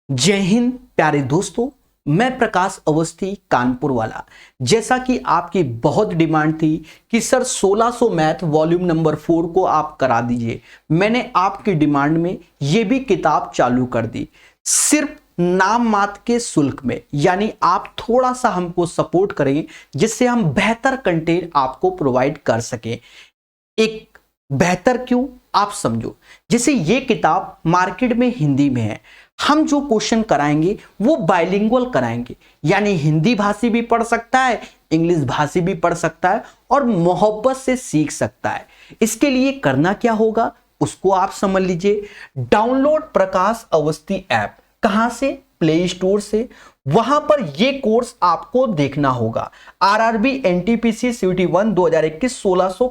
जय हिंद प्यारे दोस्तों। मैं प्रकाश अवस्थी कानपुर वाला। जैसा कि आपकी बहुत डिमांड थी कि सर 1600 मैथ वॉल्यूम नंबर 4 को आप करा दीजिए, मैंने आपकी डिमांड में ये भी किताब चालू कर दी सिर्फ नाम मात्र के शुल्क में। यानी आप थोड़ा सा हमको सपोर्ट करें जिससे हम बेहतर कंटेंट आपको प्रोवाइड कर सकें। एक बेहतर क्यों आप समझो, जैसे ये किताब मार्केट में हिंदी में है, हम जो क्वेश्चन कराएंगे वो बाइलिंगुअल कराएंगे, यानी हिंदी भाषी भी पढ़ सकता है, इंग्लिश भाषी भी पढ़ सकता है और मोहब्बत से सीख सकता है। इसके लिए करना क्या होगा उसको आप समझ लीजिए। डाउनलोड प्रकाश अवस्थी ऐप। कहां से? प्ले स्टोर से। वहां पर ये कोर्स आपको देखना होगा। आरआरबी एनटीपीसी सीयूटी 1 2021 1600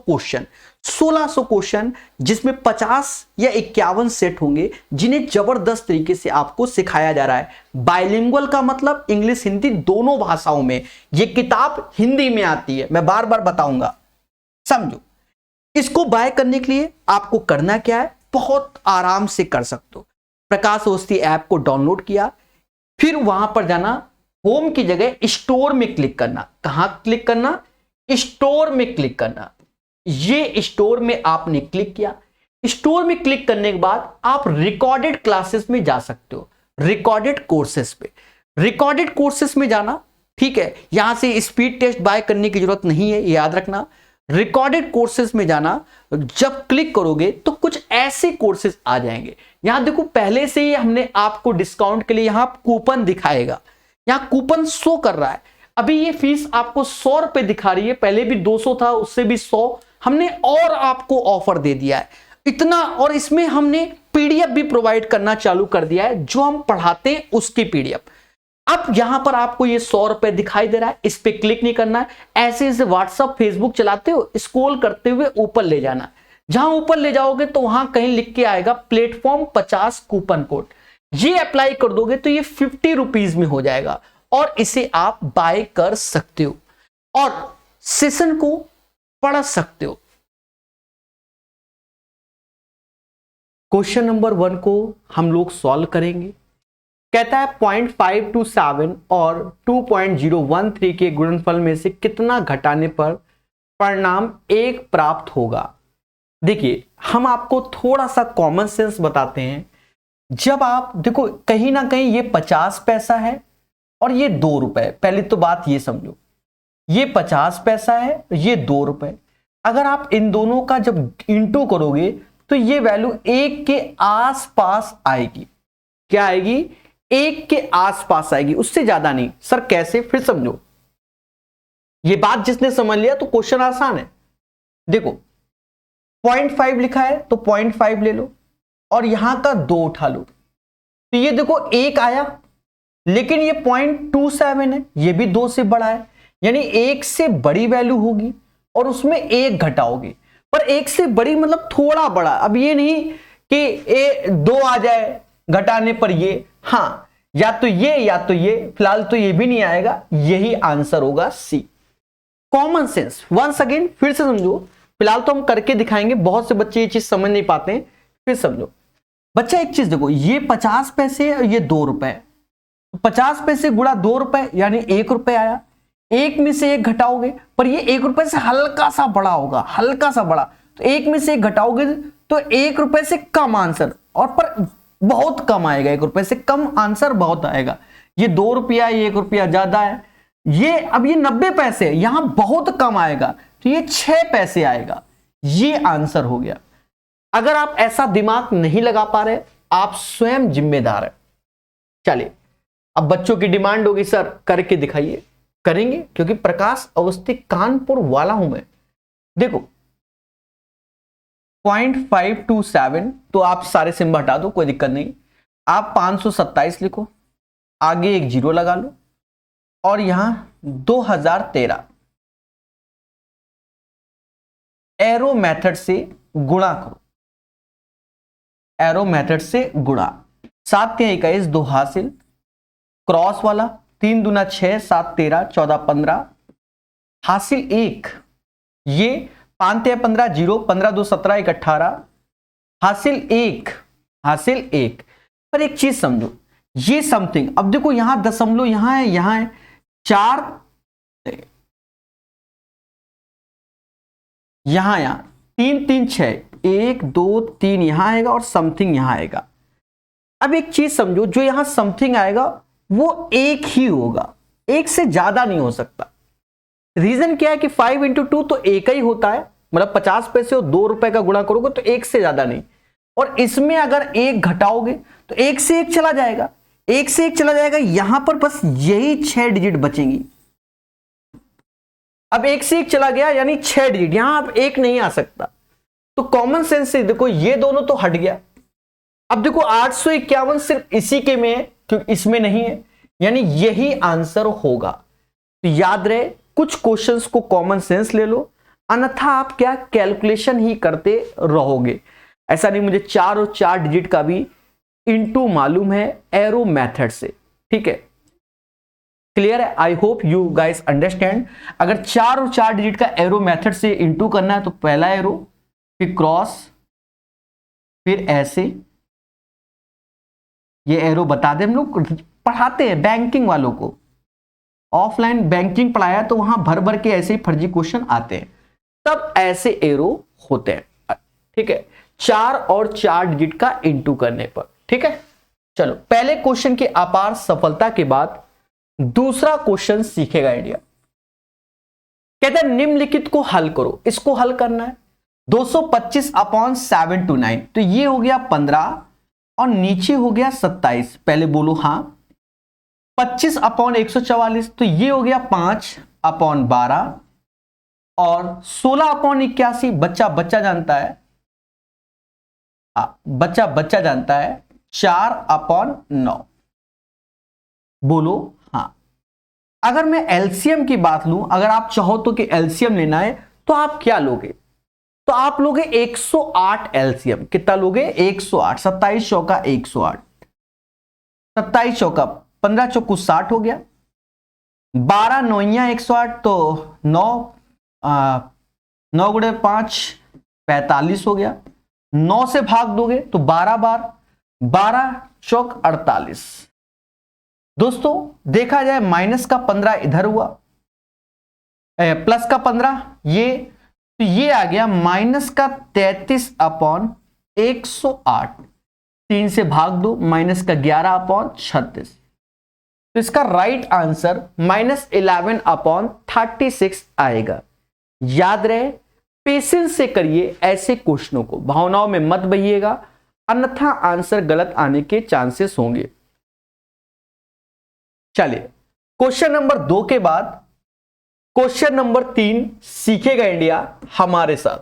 क्वेश्चन जिसमें 50 या 51 सेट होंगे जिन्हें जबरदस्त तरीके से आपको सिखाया जा रहा है। बाइलिंगुअल का मतलब इंग्लिश हिंदी दोनों भाषाओं में। यह किताब हिंदी में आती है, मैं बार बार बताऊंगा, समझो। इसको बाय करने के लिए आपको करना क्या है, बहुत आराम से कर सकते हो। प्रकाश अवस्थी ऐप को डाउनलोड किया, फिर वहां पर जाना, होम की जगह स्टोर में क्लिक करना। कहां क्लिक करना? स्टोर में क्लिक करना। ये स्टोर में आपने क्लिक किया। स्टोर में क्लिक करने के बाद आप रिकॉर्डेड क्लासेस में जा सकते हो, रिकॉर्डेड कोर्सेस पे। रिकॉर्डेड कोर्सेस में जाना, ठीक है। यहां से स्पीड टेस्ट बाय करने की जरूरत नहीं है, याद रखना। रिकॉर्डेड कोर्सेस में जाना, जब क्लिक करोगे तो कुछ ऐसे कोर्सेस आ जाएंगे। यहां देखो पहले से ही हमने आपको डिस्काउंट के लिए यहां कूपन दिखाएगा, यहां कूपन शो कर रहा है। अभी ये फीस आपको 100 रुपए दिखा रही है, पहले भी 200 था, उससे भी 100 हमने और आपको ऑफर दे दिया है इतना। और इसमें हमने पीडीएफ भी प्रोवाइड करना चालू कर दिया है, जो हम पढ़ाते हैं उसकी पीडीएफ। अब यहां पर आपको ये 100 रुपए दिखाई दे रहा है, इस पे क्लिक नहीं करना है। ऐसे ऐसे व्हाट्सअप फेसबुक चलाते हो, स्क्रॉल करते हुए ऊपर ले जाना। जहां ऊपर ले जाओगे तो वहां कहीं लिख के आएगा प्लेटफॉर्म 50 कूपन कोड। ये अप्लाई कर दोगे तो ये 50 रुपीज में हो जाएगा और इसे आप बाय कर सकते हो और सेशन को पढ़ सकते हो। क्वेश्चन नंबर 1 को हम लोग सॉल्व करेंगे। कहता है 0.527 और 2.013 के गुणनफल में से कितना घटाने पर परिणाम 1 प्राप्त होगा। देखिए, हम आपको थोड़ा सा कॉमन सेंस बताते हैं। जब आप देखो कहीं ना कहीं ये 50 पैसा है और ये 2 रुपए, पहले तो बात ये समझो, ये 50 पैसा है, ये 2 रुपए। अगर आप इन दोनों का जब इंटू करोगे तो ये वैल्यू 1 के आसपास आएगी। क्या आएगी? 1 के आसपास आएगी, उससे ज्यादा नहीं। सर कैसे? फिर समझो। ये बात जिसने समझ लिया तो क्वेश्चन आसान है। देखो 0.5 लिखा है तो 0.5 ले लो और यहां का 2 उठा लो, तो ये देखो 1 आया। लेकिन ये 0.27 है, ये भी 2 से बड़ा है, यानी 1 से बड़ी वैल्यू होगी और उसमें 1 घटाओगे। पर 1 से बड़ी मतलब थोड़ा बड़ा। अब ये नहीं कि 2 आ जाए घटाने पर ये, हाँ, या तो ये या तो ये। फिलहाल तो ये भी नहीं आएगा, यही आंसर होगा सी। कॉमन सेंस वंस अगेन, फिर से समझो। फिलहाल तो हम करके दिखाएंगे, बहुत से बच्चे ये चीज समझ नहीं पाते हैं, फिर समझो। बच्चा एक चीज देखो, ये 50 पैसे और ये 2 रुपए। 50 पैसे गुणा 2 रुपए यानी 1 रुपए आया। 1 में से 1 घटाओगे, पर ये 1 रुपए से हल्का सा बड़ा होगा, हल्का सा बड़ा। तो 1 में से 1 घटाओगे तो 1 रुपए से कम आंसर, और पर बहुत कम आएगा। 1 रुपए से कम आंसर बहुत आएगा। ये 2 रुपया, ये 1 रुपया ज्यादा है। ये अब ये 90 पैसे, यहां बहुत कम आएगा, तो ये 6 पैसे आएगा। ये आंसर हो गया। अगर आप ऐसा दिमाग नहीं लगा पा रहे, आप स्वयं जिम्मेदार है। चलिए, अब बच्चों की डिमांड होगी सर करके दिखाइए। करेंगे, क्योंकि प्रकाश अवस्थी कानपुर वाला हूं मैं। देखो 0.527 तो आप सारे सिंबल हटा दो, कोई दिक्कत नहीं। आप 527 लिखो, आगे एक 0 लगा लो और यहां 2013 एरो मेथड से गुणा करो। एरो मेथड से गुणा, 7 के 21 2 हासिल, क्रॉस वाला 3 दूना 6 7 13 14 15 हासिल 1, ये 5 3 15 0 15 2 17 1 18 हासिल 1, हासिल 1। पर एक चीज समझो, ये समथिंग, अब देखो यहां दशमलव यहां है 4, यहां 3 3 6, 1 2 3 यहां आएगा और समथिंग यहां आएगा। अब एक चीज समझो, जो यहां समथिंग आएगा वो एक ही होगा, एक से ज्यादा नहीं हो सकता। रीजन क्या है कि 5 इंटू 2 तो एक ही होता है, मतलब 50 पैसे और 2 रुपए का गुणा करोगे तो एक से ज्यादा नहीं। और इसमें अगर एक घटाओगे तो एक से एक चला जाएगा, एक से एक चला जाएगा, यहां पर बस यही 6 डिजिट बचेंगी। अब एक से एक चला गया यानी 6 डिजिट, यहां अब एक नहीं आ सकता। तो कॉमन सेंस से देखो ये दोनों तो हट गया। अब देखो 851 सिर्फ इसी के में है क्योंकि इसमें नहीं है, यानी यही आंसर होगा। तो याद रहे, कुछ क्वेश्चंस को कॉमन सेंस ले लो, अन्यथा आप क्या कैलकुलेशन ही करते रहोगे। ऐसा नहीं मुझे 4 और 4 डिजिट का भी इनटू मालूम है एरो मेथड से, ठीक है, क्लियर है। I hope you guys understand. अगर 4 और 4 डिजिट का एरो मेथड से इनटू करना है तो पहला एरो, फिर क्रॉस, फिर ऐसे, ये एरो बता दें, हम लोग पढ़ाते हैं बैंकिंग वालों को, ऑफलाइन बैंकिंग पढ़ाया तो वहां भर भर के ऐसे ही फर्जी क्वेश्चन आते हैं, तब ऐसे एरो होते हैं, ठीक है, 4 और 4 डिजिट का इनटू करने पर, ठीक है। चलो पहले क्वेश्चन की अपार सफलता के बाद दूसरा क्वेश्चन सीखेगा इंडिया। कहते हैं निम्नलिखित को हल करो, इसको हल करना है 225/729, तो ये हो गया 15 और नीचे हो गया 27, पहले बोलो हाँ। 25/144, तो ये हो गया 5/12 और 16/81, बच्चा जानता है, बच्चा जानता है 4/9, बोलो हाँ। अगर मैं एलसीएम की बात लूं, अगर आप चाहो तो कि एलसीएम लेना है तो आप क्या लोगे, तो आप लोगे 108 एलसीएम। कितना लोगे 108, 27 चौका 108, 27 चौका 15 चौकू 60 हो गया, 12 नौया 108, तो 9 गुणे 5 45 हो गया, 9 से भाग दोगे तो 12 बार, 12 चौक 48। दोस्तों देखा जाए माइनस का 15 इधर हुआ, प्लस का 15 ये, तो ये आ गया माइनस का 33/108, 3 से भाग दो, माइनस का 11/36। तो इसका राइट आंसर -11/36 आएगा। याद रहे, पेशेंस से करिए ऐसे क्वेश्चनों को, भावनाओं में मत बहिएगा, अन्यथा आंसर गलत आने के चांसेस होंगे। चलिए क्वेश्चन नंबर 2 के बाद क्वेश्चन नंबर 3 सीखेगा इंडिया हमारे साथ।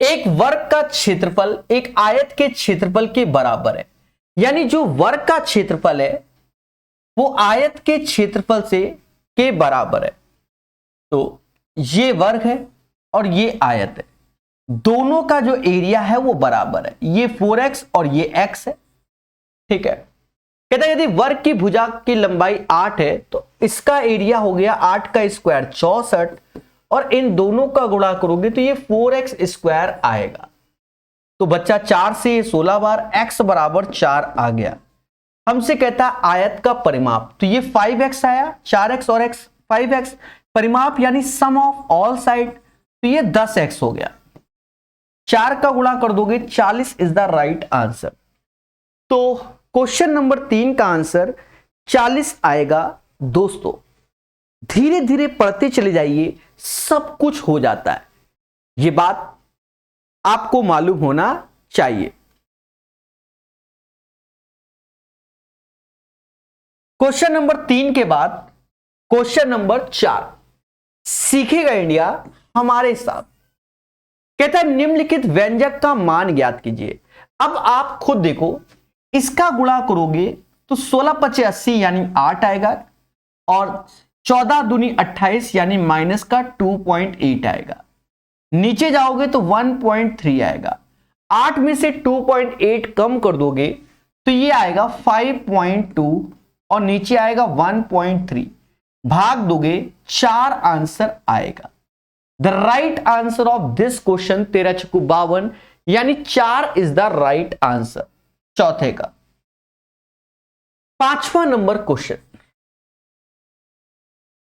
एक वर्ग का क्षेत्रफल एक आयत के क्षेत्रफल के बराबर है, यानी जो वर्ग का क्षेत्रफल है वो आयत के क्षेत्रफल से के बराबर है। तो ये वर्ग है और ये आयत है, दोनों का जो एरिया है वो बराबर है, ये 4x और ये x है, ठीक है। कहता है यदि वर्ग की भुजा की लंबाई 8 है तो इसका एरिया हो गया 8 का स्क्वायर 64, और इन दोनों का गुणा करोगे तो ये 4x स्क्वायर आएगा। तो बच्चा 4 से 16 बार, x बराबर 4 आ गया। हमसे कहता है आयत का परिमाप, तो ये 5x आया, 4x और x 5x, परिमाप यानी सम ऑफ ऑल साइड, तो ये 10x हो गया। 4 का गुणा कर दोगे 40 इज द राइट आंसर। तो क्वेश्चन नंबर 3 का आंसर 40 आएगा। दोस्तों धीरे धीरे पढ़ते चले जाइए, सब कुछ हो जाता है, यह बात आपको मालूम होना चाहिए। क्वेश्चन नंबर 3 के बाद क्वेश्चन नंबर 4 सीखेगा इंडिया हमारे साथ। कहता है निम्नलिखित व्यंजक का मान ज्ञात कीजिए। अब आप खुद देखो, इसका गुणा करोगे तो 16 पचे 80 यानी 8 आएगा, और 14 दूनी 28 यानी माइनस का 2.8 आएगा। नीचे जाओगे तो 1.3 आएगा। 8 में से 2.8 कम कर दोगे तो ये आएगा 5.2 और नीचे आएगा 1.3, भाग दोगे 4 आंसर आएगा। The right answer of this question 13 छक्कू 52 यानी 4 इज द राइट आंसर चौथे का। 5वां नंबर क्वेश्चन,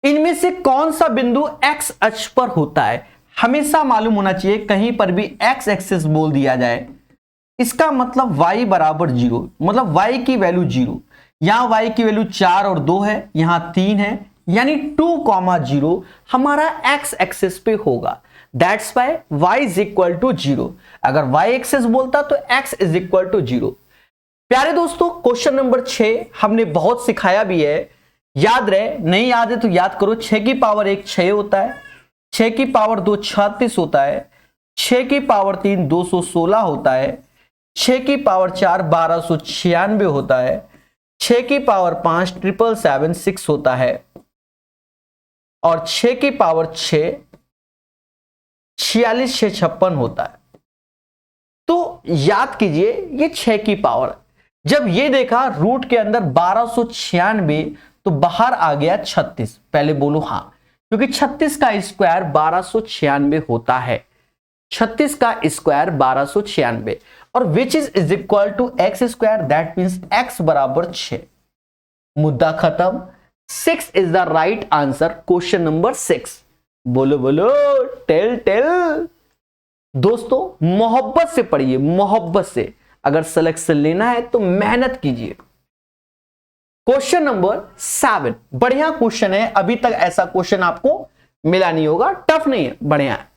इनमें से कौन सा बिंदु एक्स अक्ष पर होता है? हमेशा मालूम होना चाहिए, कहीं पर भी एक्स एक्सिस बोल दिया जाए इसका मतलब y बराबर 0, मतलब y की वैल्यू 0। यहां y की वैल्यू 4 और 2 है, यहां 3 है, यानी 2,0 हमारा x एक्सिस पे होगा। That's Y y is equal to 0। अगर y एक्सिस बोलता तो x इज इक्वल टू 0। प्यारे दोस्तों, क्वेश्चन नंबर 6 हमने बहुत सिखाया भी है, याद रहे, नहीं याद है तो याद करो। 6 की पावर 1 6 होता है, 6 की पावर 2 36 होता है, 6 की पावर 3 216 होता है, 6 की पावर 4 1296 होता है, 6 की पावर 5 777 होता है, और 6 की पावर 6 4656 होता है। तो याद कीजिए ये 6 की पावर, जब ये देखा रूट के अंदर 1296 तो बाहर आ गया 36। पहले बोलो हाँ, क्योंकि 36 का स्क्वायर 1296 होता है, 36 का स्क्वायर 1296, और which is equal to x square, that means x बराबर 6। मुद्दा खत्म। 6 is the right answer, question number 6। बोलो बोलो, टेल टेल। दोस्तों मोहब्बत से पढ़िए, मोहब्बत से। अगर सिलेक्शन लेना है तो मेहनत कीजिए। क्वेश्चन नंबर 7 बढ़िया क्वेश्चन है, अभी तक ऐसा क्वेश्चन आपको मिला नहीं होगा, टफ नहीं है, बढ़िया है।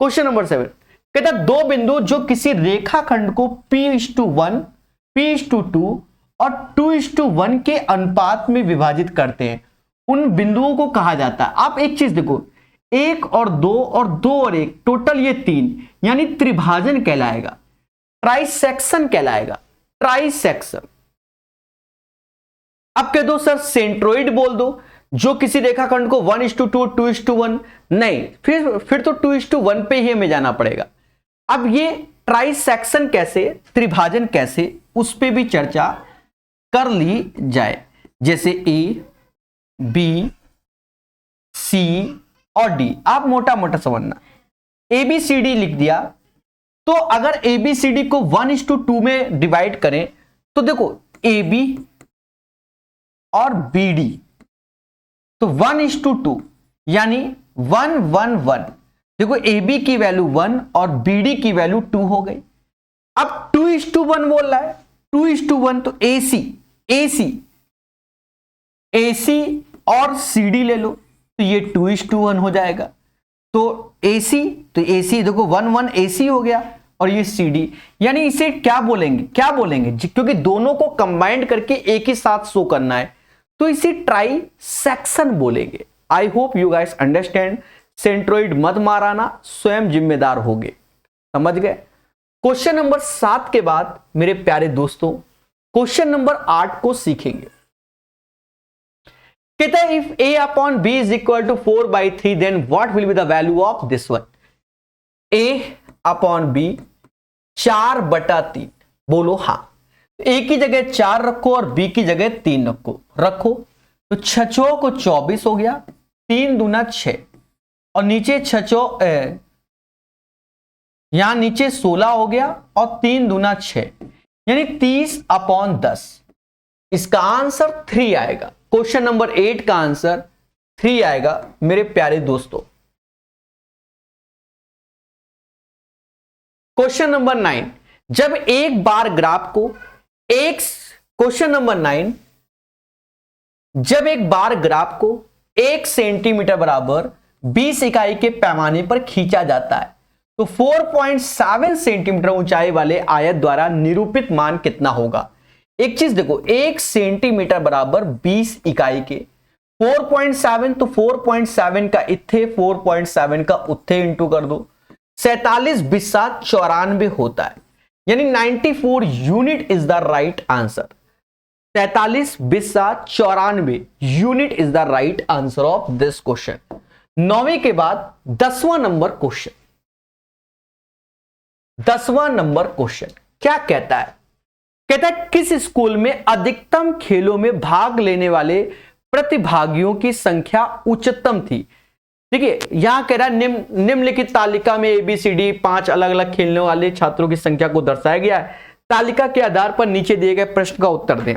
क्वेश्चन नंबर 7 कहता है दो बिंदु जो किसी रेखाखंड को p:1, p:2 और 2:1 के अनुपात में विभाजित करते हैं, उन बिंदुओं को कहा जाता है। आप एक चीज देखो, 1 और 2 और 2 और 1 टोटल ये 3, यानी त्रिभाजन कहलाएगा, ट्राइसेक्शन कहलाएगा, ट्राइसेक्शन। अब कह दो सर सेंट्रोइड बोल दो, जो किसी रेखाखंड को 1:2 2:1, नहीं, फिर तो 2:1 पे ही हमें जाना पड़ेगा। अब ये ट्राइसेक्शन कैसे, त्रिभाजन कैसे, उस पे भी चर्चा कर ली जाए। जैसे ए, बी, सी और डी, आप मोटा मोटा समझना। ABCD लिख दिया, तो अगर ABCD को 1:2 में डिवाइड करें तो देखो AB और BD, तो 1:2 यानी 1 1 1। देखो AB की वैल्यू 1 और BD की वैल्यू 2 हो गई। अब 2:1 बोल रहा है, 2:1 तो AC और CD ले लो, तो ये 2:1 हो जाएगा। तो AC देखो 1 1 AC हो गया, और ये CD, यानी इसे क्या बोलेंगे, क्योंकि दोनों को कंबाइंड करके एक ही साथ शो करना है, तो इसे ट्राइसेक्शन बोलेंगे। I hope you guys understand. Centroid मत माराना, स्वयं जिम्मेदार होगे, समझ गए। क्वेश्चन नंबर 7 के बाद मेरे प्यारे दोस्तों क्वेश्चन नंबर 8 को सीखेंगे। कहता है if A/B is equal to 4/3 then what will be the value of this one. A/B 4/3, बोलो हाँ। A की जगह 4 रखो और B की जगह 3 रखो, तो 6 को 24 हो गया, 3 दूना 6, और नीचे 6 यहां नीचे 16 हो गया, और 3 दूना 6, यानी 30/10। इसका आंसर 3 आएगा। क्वेश्चन नंबर 8 का आंसर 3 आएगा मेरे प्यारे दोस्तों। क्वेश्चन नंबर 9 जब एक बार ग्राफ को क्वेश्चन नंबर 9 जब एक बार ग्राफ को 1 सेंटीमीटर बराबर 20 इकाई के पैमाने पर खींचा जाता है, तो 4.7 सेंटीमीटर ऊंचाई वाले आयत द्वारा निरूपित मान कितना होगा। एक चीज देखो, 1 सेंटीमीटर बराबर 20 इकाई के 4.7, तो 4.7 का इत्थे 4.7 का उत्थे इंटू कर दो, 47 बिस्सा 94 होता है, यानी 94 unit is the right answer. 43 बिस्सा 94 unit is the right answer of this question. 9वीं के बाद 10वां नंबर क्वेश्चन। 10वां नंबर क्वेश्चन क्या कहता है? कहता है किस स्कूल में अधिकतम खेलों में भाग लेने वाले प्रतिभागियों की संख्या उच्चतम थी। देखिए यहां कह रहा है निम्नलिखित तालिका में ABCD 5 अलग अलग खेलने वाले छात्रों की संख्या को दर्शाया गया है। तालिका के आधार पर नीचे दिए गए प्रश्न का उत्तर दें।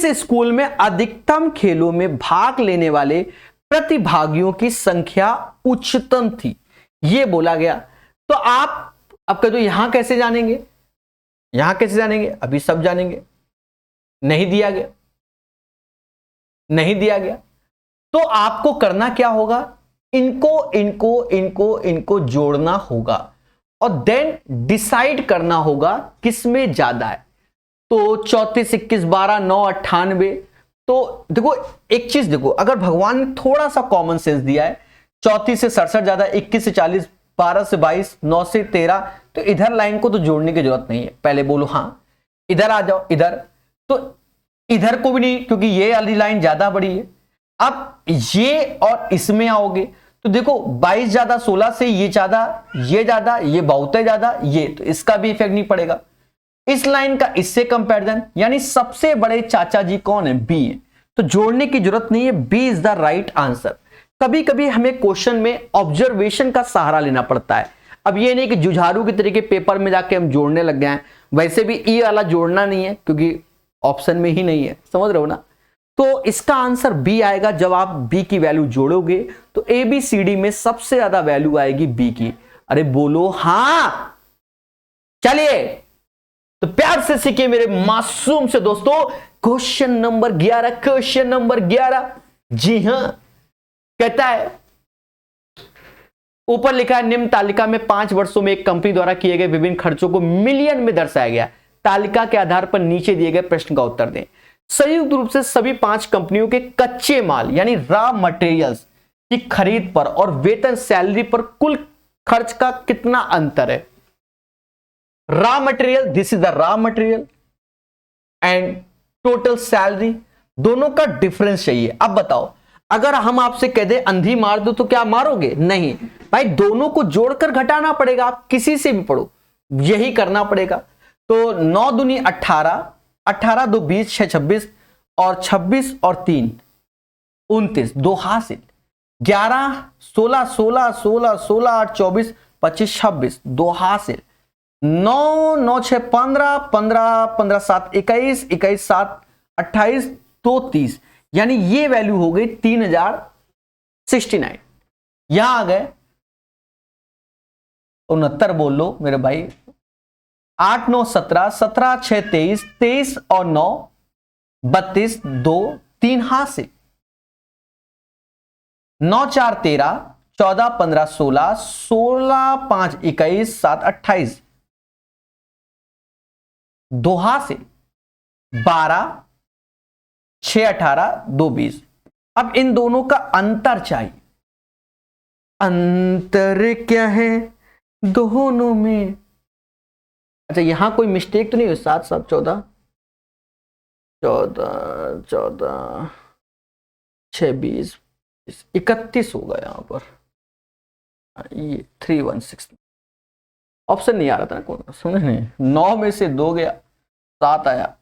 किस स्कूल में अधिकतम खेलों में भाग लेने वाले प्रतिभागियों की संख्या उच्चतम थी, यह बोला गया। तो आप अब कह दो यहां कैसे जानेंगे, यहां कैसे जानेंगे, अभी सब जानेंगे। नहीं दिया गया, नहीं दिया गया, तो आपको करना क्या होगा, इनको इनको इनको इनको जोड़ना होगा और देन डिसाइड करना होगा किसमें ज्यादा है। तो 34, 21, 12, 9, 98। तो देखो एक चीज देखो, अगर भगवान ने थोड़ा सा कॉमन सेंस दिया है, 34 से 67 ज्यादा, 21 से 40, 12 से 22, 9 से 13, तो इधर लाइन को तो जोड़ने की जरूरत नहीं है। पहले बोलो हाँ, इधर आ जाओ, इधर तो इधर को भी नहीं, क्योंकि ये वाली लाइन ज्यादा बड़ी है। अब ये और इसमें आओगे तो देखो 22 ज्यादा 16 से, ये ज्यादा, ये ज्यादा, ये बहुत है ज्यादा, ये तो इसका भी इफेक्ट नहीं पड़ेगा। इस लाइन का इससे कंपैरिजन, यानी सबसे बड़े चाचा जी कौन है, बी है, तो जोड़ने की जरूरत नहीं है, B is the right answer. कभी कभी हमें क्वेश्चन में ऑब्जर्वेशन का सहारा लेना पड़ता है। अब ये नहीं कि जुझारू की तरीके पेपर में जाके हम जोड़ने लग गए हैं, वैसे भी ई वाला जोड़ना नहीं है क्योंकि ऑप्शन में ही नहीं है, समझ रहे हो ना। तो इसका आंसर बी आएगा। जब आप बी की वैल्यू जोड़ोगे तो ए बी सी डी में सबसे ज्यादा वैल्यू आएगी बी की। अरे बोलो हां, चलिए तो प्यार से सीखिए मेरे मासूम से दोस्तों। क्वेश्चन नंबर 11, क्वेश्चन नंबर 11, जी हां, कहता है ऊपर लिखा है निम्न तालिका में 5 वर्षों में एक कंपनी द्वारा किए गए विभिन्न खर्चों को मिलियन में दर्शाया गया। तालिका के आधार पर नीचे दिए गए प्रश्न का उत्तर दें। संयुक्त रूप से सभी 5 कंपनियों के कच्चे माल यानी रॉ मटेरियल्स की खरीद पर और वेतन सैलरी पर कुल खर्च का कितना अंतर है। Raw material, this is the raw material and total salary, दोनों का डिफरेंस चाहिए। अब बताओ, अगर हम आपसे कह दे अंधी मार दो तो क्या मारोगे? नहीं भाई, दोनों को जोड़कर घटाना पड़ेगा। आप किसी से भी पढ़ो, यही करना पड़ेगा। तो 9 दूनी 18, 18 2 20, 6 26 और 26 और 3 29, 2 हासिल। 11 16 16 16 16 8 24 25 26, 2 हासिल। 9 9 6 15 15 15 7 21 21 7 28 2 30, यानी ये वैल्यू हो गई 3069। यहां आ गए 69, बोल लो मेरे भाई। 8 9 17 17 6 23 23 और 9 32 2 3 हासिल। 9 4 13 14 15 16 16 5 21 7 28, 2 हासिल। 12 6 18 2 20। अब इन दोनों का अंतर चाहिए। अंतर क्या है दोनों में? अच्छा, यहां कोई मिस्टेक तो नहीं हुई? 7 7 14 14 14 6 20 31 होगा यहां पर। ये 316 ऑप्शन नहीं आ रहा था ना, कौन सुने नहीं। 9 में से 2 गया, 7 आया।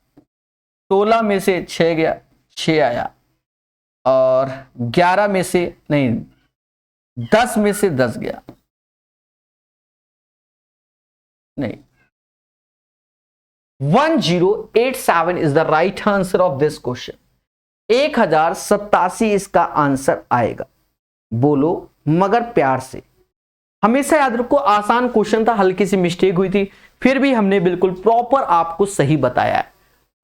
16 में से 6 गया, 6 आया। और 11 में से नहीं, 10 में से 10 गया, नहीं। 1087 is the right answer of this question. 1087 इसका आंसर आएगा। बोलो मगर प्यार से। हमेशा याद रखो, आसान क्वेश्चन था, हल्की सी मिस्टेक हुई थी, फिर भी हमने बिल्कुल प्रॉपर आपको सही बताया है।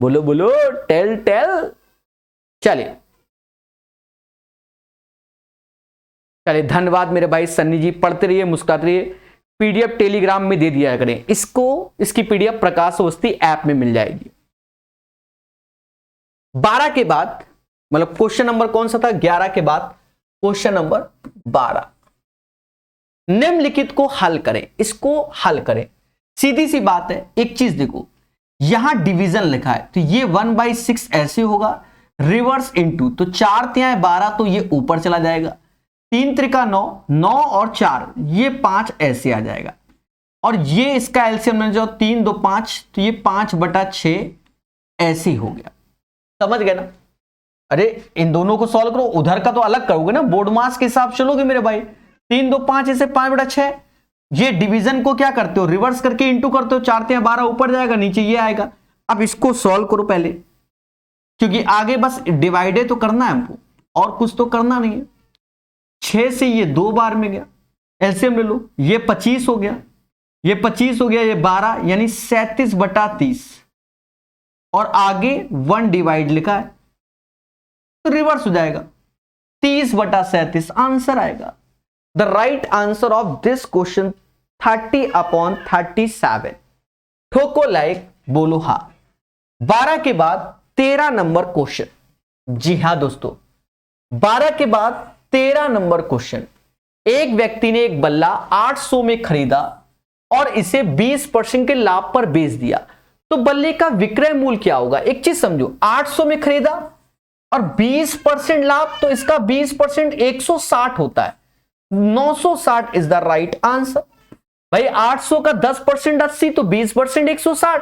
बोलो बोलो, टेल टेल। चलिए चलिए, धन्यवाद मेरे भाई सन्नी जी। पढ़ते रहिए, मुस्कुराते रहिए। पीडीएफ टेलीग्राम में दे दिया करें इसको, इसकी पीडीएफ प्रकाश अवस्थी ऐप में मिल जाएगी। 12 के बाद, मतलब क्वेश्चन नंबर कौन सा था? 11 के बाद क्वेश्चन नंबर 12। निम्नलिखित को हल करें। इसको हल करें, सीधी सी बात है। एक चीज देखो, यहां डिवीजन लिखा है तो ये 1/6 ऐसे होगा, रिवर्स इनटू, तो 4 तिहाई 12, तो ये ऊपर चला जाएगा। 3 त्रिका 9, 9 और 4, ये 5 ऐसे आ जाएगा। और ये इसका एलसीएम में जो 3 2 5, तो ये 5/6 ऐसे ही हो गया। समझ गए ना? अरे इन दोनों को सॉल्व करो, उधर का तो अलग करोगे ना, बोर्ड मास के हिसाब चलोगे मेरे भाई। 3 2 5 ऐसे 5/6। ये डिवीजन को क्या करते हो? रिवर्स करके इंटू करते हो। 4 तिहाई 12 ऊपर जाएगा, नीचे ये आएगा। अब इसको सॉल्व करो पहले। क्योंकि आगे बस डिवाइडे तो करना है हमको, और कुछ तो करना नहीं है। 6 से ये 2 बार में गया, एलसीएम ले लो, ये 25 हो गया, ये 25 हो गया, ये 12, यानी 37/30, और आगे 1 डिवाइड लिखा है तो रिवर्स हो जाएगा, 30/37 आंसर आएगा। The right answer of this question 30/37। ठोको लाइक, बोलो हा। 12 के बाद 13 नंबर क्वेश्चन। जी हां दोस्तों, 12 के बाद 13 नंबर क्वेश्चन। एक व्यक्ति ने एक बल्ला 800 में खरीदा और इसे 20% के लाभ पर बेच दिया, तो बल्ले का विक्रय मूल्य क्या होगा? एक चीज समझो, 800 में खरीदा और 20% लाभ, तो इसका 20% 160 होता है, 960 इज द राइट आंसर। भाई 800 का 10% 80, तो 20% 160,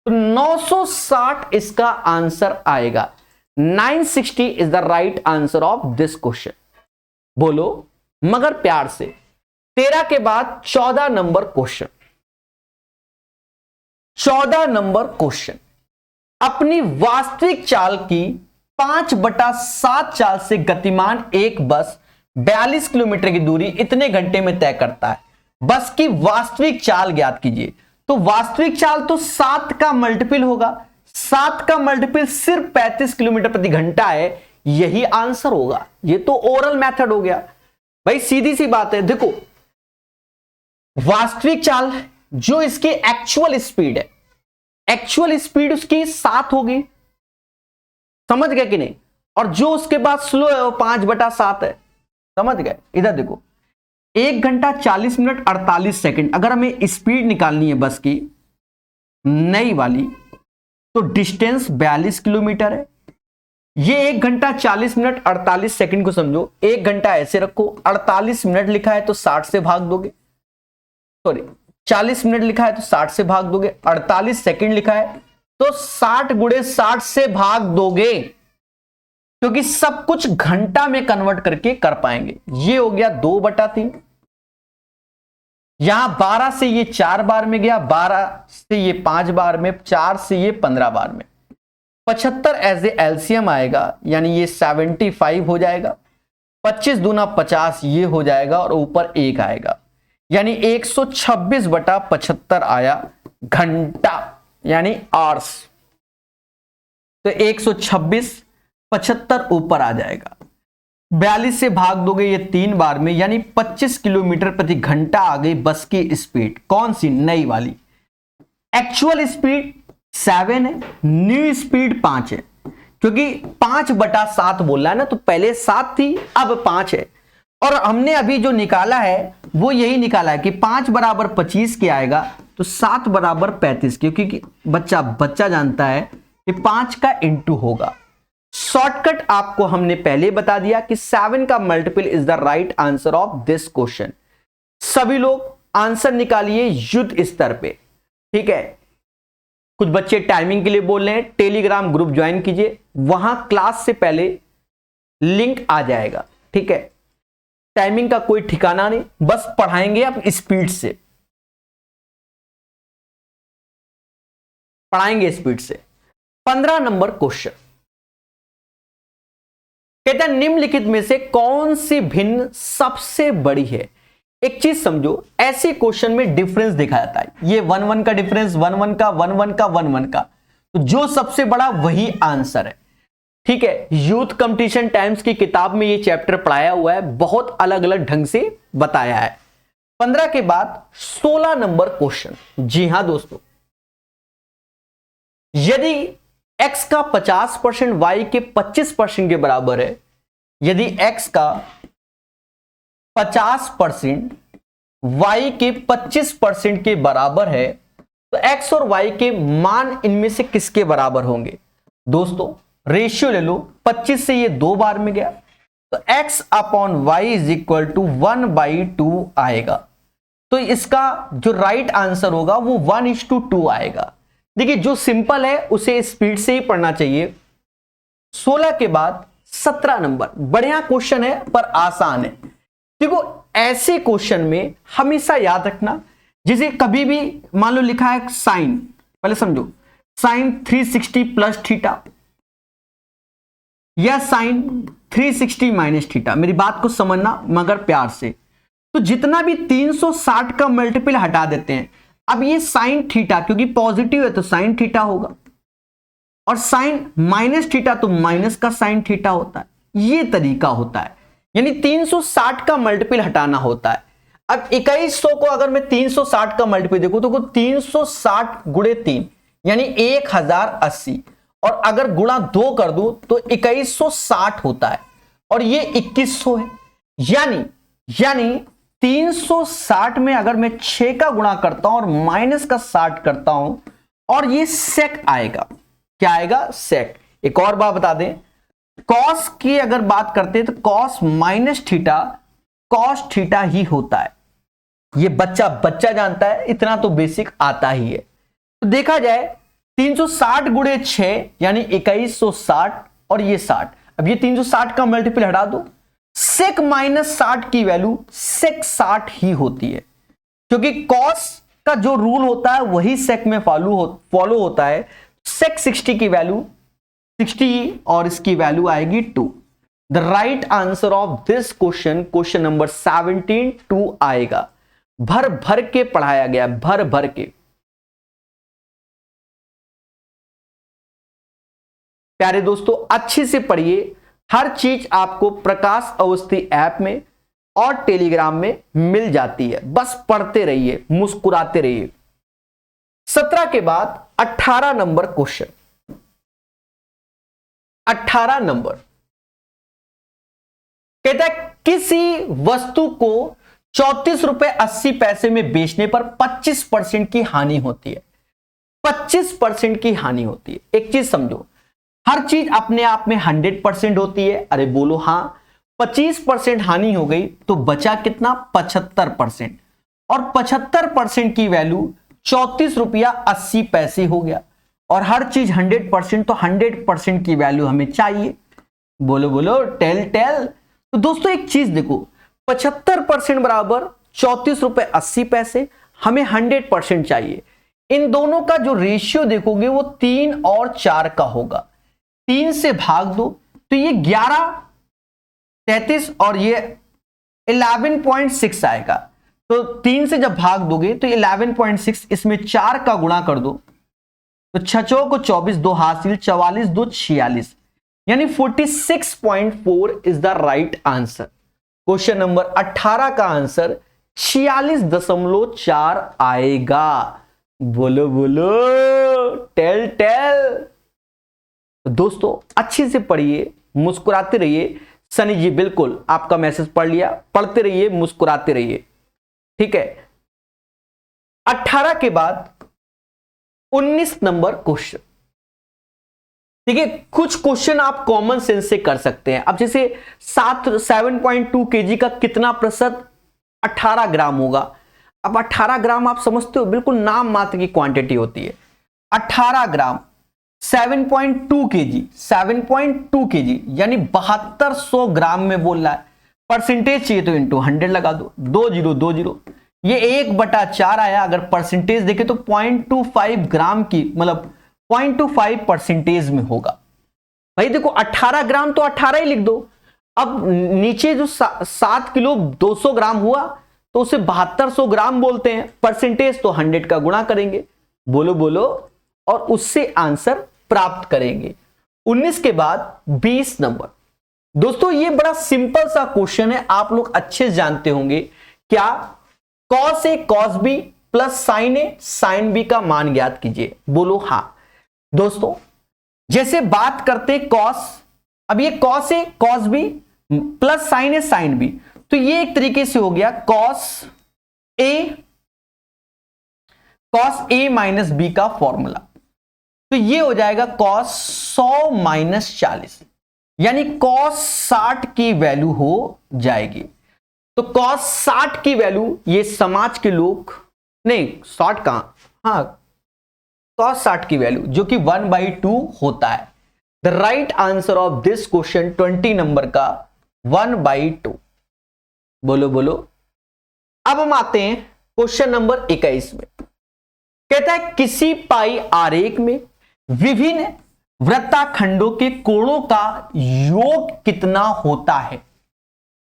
तो 960 इसका आंसर आएगा। 960 is the right answer of this question. बोलो मगर प्यार से। 13 के बाद 14 नंबर क्वेश्चन। 14 नंबर क्वेश्चन, अपनी वास्तविक चाल की 5/7 चाल से गतिमान एक बस 42 किलोमीटर की दूरी इतने घंटे में तय करता है। बस की वास्तविक चाल ज्ञात कीजिए। तो वास्तविक चाल तो 7 का मल्टीपल होगा, 7 का मल्टीपल सिर्फ 35 किलोमीटर प्रति घंटा है, यही आंसर होगा। ये तो ओरल मेथड हो गया भाई, सीधी सी बात है। देखो वास्तविक चाल जो इसकी एक्चुअल स्पीड है, एक्चुअल स्पीड उसकी 7 होगी, समझ गए कि नहीं? और जो उसके बाद स्लो है वो 5/7 है, समझ गए? इधर देखो 1 घंटा 40 मिनट 48 सेकंड, अगर हमें स्पीड निकालनी है बस की नई वाली, तो डिस्टेंस 42 किलोमीटर है। ये 1 घंटा 40 मिनट 48 सेकंड को समझो, 1 घंटा ऐसे रखो, 48 मिनट लिखा है तो 60 से भाग दोगे, सॉरी 40 मिनट लिखा है तो 60 से भाग दोगे, 48 सेकंड लिखा है तो 60 × 60 से भाग दोगे, क्योंकि सब कुछ घंटा में कन्वर्ट करके कर पाएंगे। ये हो गया 2/3। यहां 12 से ये 4 बार में गया, 12 से ये 5 बार में, 4 से ये 15 बार में, 75 एज ए एलसीएम आएगा, यानी ये 75 हो जाएगा। 25 दूना 50 ये हो जाएगा, और ऊपर 1 आएगा, यानी 126/75 आया घंटा, यानी आवर्स। तो 126 75 ऊपर आ जाएगा, 42 से भाग दोगे ये 3 बार में, यानी 25 किलोमीटर प्रति घंटा आ गई बस की स्पीड। कौन सी? नई वाली। एक्चुअल स्पीड 7 है, न्यू स्पीड 5 है, क्योंकि 5/7 बोल रहा है ना, तो पहले 7 थी अब 5 है। और हमने अभी जो निकाला है वो यही निकाला है कि 5 = 25 के आएगा, तो 7 = 35, क्योंकि बच्चा जानता है कि 5 का इंटू होगा। शॉर्टकट आपको हमने पहले बता दिया कि 7 का multiple is the right answer of this question. सभी लोग आंसर निकालिए युद्ध स्तर पे, ठीक है? कुछ बच्चे टाइमिंग के लिए बोल रहे हैं, टेलीग्राम ग्रुप ज्वाइन कीजिए, वहां क्लास से पहले लिंक आ जाएगा, ठीक है? टाइमिंग का कोई ठिकाना नहीं, बस पढ़ाएंगे आप स्पीड से, पढ़ाएंगे स्पीड से। 15 नंबर क्वेश्चन कहते हैं निम्नलिखित में से कौन सी भिन्न सबसे बड़ी है? एक चीज समझो, ऐसे क्वेश्चन में डिफरेंस दिखा जाता है, ये 1-1 का डिफरेंस, 1-1 का, 1-1 का, 1-1 का, तो जो सबसे बड़ा वही आंसर है, ठीक है? यूथ कंपटीशन टाइम्स की किताब में ये चैप्टर पढ़ाया हुआ है, बहुत अलग अलग ढंग से बताया है। 15 के बाद 16 नंबर क्वेश्चन। जी हां दोस्तों, यदि x का 50% y के 25% के बराबर है, यदि x का 50% y के 25% के बराबर है, तो x और y के मान इनमें से किसके बराबर होंगे? दोस्तों रेशियो ले लो, 25 से ये 2 बार में गया, तो x/y = 1/2 आएगा। तो इसका जो राइट आंसर होगा वो 1:2 आएगा। देखिए जो सिंपल है उसे स्पीड से ही पढ़ना चाहिए। 16 के बाद 17 नंबर, बढ़िया क्वेश्चन है पर आसान है। देखो ऐसे क्वेश्चन में हमेशा याद रखना, जिसे कभी भी मान लो लिखा है साइन, पहले समझो, साइन 360 + थीटा, या साइन 360 माइनस थीटा। मेरी बात को समझना मगर प्यार से। तो जितना भी 360 का मल्टीपल हटा देते हैं। अब ये साइन थीटा क्योंकि पॉजिटिव है तो साइन थीटा होगा, और साइन माइनस थीटा तो माइनस का साइन थीटा होता है। ये तरीका होता है, यानी 360 का मल्टीपल हटाना होता है। अब 2100 को अगर मैं 360 का मल्टीपल देखूं तो 360 गुणे 3 यानी 1080, और अगर गुणा 2 कर दूं तो 2160 होता है, और ये 2100 है। यानी 360 में अगर मैं 6 का गुणा करता हूं और माइनस का 60 करता हूं, और ये सेक आएगा। क्या आएगा? सेक। एक और बात बता दें, कॉस की अगर बात करते हैं तो cos minus theta cos theta ही होता है। ये बच्चा जानता है, इतना तो बेसिक आता ही है। तो देखा जाए 360 गुणे 6 यानी 2160, और ये 60। अब ये 360 का मल्टीपल हटा दो, सेक माइनस 60 की वैल्यू सेक 60 ही होती है, क्योंकि कॉस का जो रूल होता है वही सेक में फॉलो होता है। सेक 60 की वैल्यू 60 और इसकी वैल्यू आएगी 2। The right answer of this question number 17 2 आएगा। भर भर के पढ़ाया गया, भर भर के। प्यारे दोस्तों अच्छे से पढ़िए, हर चीज आपको प्रकाश अवस्थी ऐप में और टेलीग्राम में मिल जाती है। बस पढ़ते रहिए, मुस्कुराते रहिए। 17 के बाद 18 नंबर क्वेश्चन। 18 नंबर कहता है किसी वस्तु को 34 रुपए 80 पैसे में बेचने पर 25% की हानि होती है। 25% की हानि होती है। एक चीज समझो, हर चीज अपने आप में 100% होती है। अरे बोलो हाँ। 25% हानि हो गई तो बचा कितना? 75%, और 75% की वैल्यू 34 रुपया 80 पैसे हो गया। और हर चीज 100% तो 100% की वैल्यू हमें चाहिए। बोलो बोलो, टेल। तो दोस्तों एक चीज देखो, 75% बराबर 34 रुपए 80 पैसे, हमें 100% चाहिए। इन दोनों का जो रेशियो देखोगे वो 3 और 4 का होगा। 3 से भाग दो तो ये 11 33 और ये 11.6 आएगा। तो 3 से जब भाग दोगे तो 11.6, इसमें 4 का गुणा कर दो तो 6 को 24, 2 हासिल, 44 2 46, यानी 46.4 is the right answer. Question number 18 का आंसर 46.4 आएगा। बोलो बोलो, टेल। दोस्तों अच्छे से पढ़िए, मुस्कुराते रहिए। सनी जी बिल्कुल आपका मैसेज पढ़ लिया। पढ़ते रहिए, मुस्कुराते रहिए, ठीक है। 18 के बाद 19 नंबर क्वेश्चन। ठीक है, कुछ क्वेश्चन आप कॉमन सेंस से कर सकते हैं। अब जैसे 7.2 kg का कितना प्रतिशत 18 ग्राम होगा। अब 18 ग्राम आप समझते हो, बिल्कुल नाम मात्र की क्वांटिटी होती है। 18 ग्राम 7.2 kg, 7.2 kg यानी 7200 ग्राम में बोल रहा है। परसेंटेज चाहिए तो इंटू 100 लगा दो, 2020, ये 1/4 आया। अगर परसेंटेज देखे तो 0.25 ग्राम की, मतलब 0.25% में होगा। भाई देखो 18 ग्राम तो 18 ही लिख दो। अब नीचे जो 7 किलो 200 ग्राम हुआ तो उसे 7200 ग्राम बोलते हैं। परसेंटेज तो 100 का गुणा करेंगे। बोलो बोलो, और उससे आंसर प्राप्त करेंगे। 19 के बाद 20 नंबर। दोस्तों ये बड़ा सिंपल सा क्वेश्चन है, आप लोग अच्छे जानते होंगे। क्या? Cos A cos B plus sign A sine B का मान ज्ञात कीजिए। बोलो हाँ। दोस्तों जैसे बात करते कॉस, अब ये cos A cos B plus sign A sine B, तो ये एक तरीके से हो गया कॉस ए माइनस बी का फॉर्मूला। तो ये हो जाएगा कॉस 100 माइनस 40, यानी कॉस 60 की वैल्यू हो जाएगी। तो कॉस 60 की वैल्यू, ये समाज के लोग नहीं, 60 कहां, हाँ कॉस 60 की वैल्यू जो कि 1/2 होता है। The right answer of this question 20 number का 1/2। बोलो बोलो। अब हम आते हैं क्वेश्चन नंबर 21 में। कहता है किसी पाई आरेख में विभिन्न वृत्ताखंडों के कोणों का योग कितना होता है?